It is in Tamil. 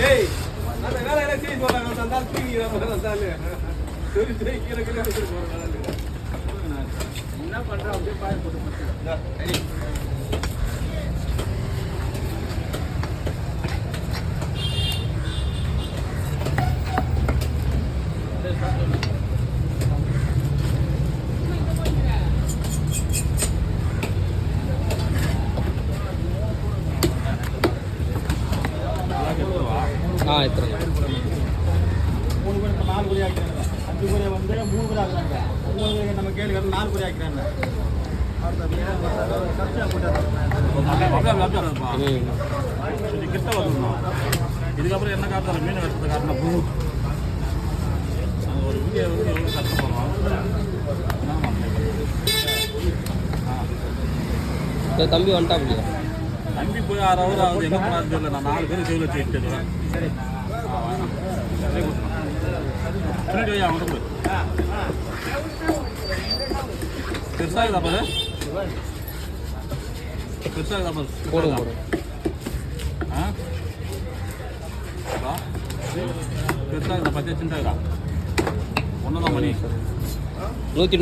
ஏய் அந்த வேலையெல்லாம் செய்ய சொல்றாங்க தந்தால் தூங்கிக்கிறாங்க தந்தாலே சரி சரி கீழே கீழே வச்சுட்டு போறாங்க என்ன பண்றா அப்படியே பாய போட்டு எத்தனை 3 பேர் 4 பேர் ஆக்கிறாங்க 5 பேர் வந்து 3 பேர் ஆக்குறாங்க 9 பேர் நம்ம கேள்வி 4 பேர் ஆக்கிறாங்க கிட்ட வரணும் இதுக்கப்புறம் என்ன காட்டுறாங்க மீன் வெட்டுறது காட்டின பூ ஒரு வீடியோ வந்து எவ்வளோ கஷ்டப்படுறோம் தம்பி வந்துட்டாப்லையா தம்பி போய் 6 ஹவர் ஆகுது என்ன பண்ணாது தெரியல நான் 4 பேர் செவில வச்சு விட்டுருவேன் சரி பின்னாடி வை அவன் போய் பெருசாகுதா பாரு பெருசாகுதா பாரு போடுங்க பெருசாகுதா 10 சின்ன ஒன்று தான் மணி 130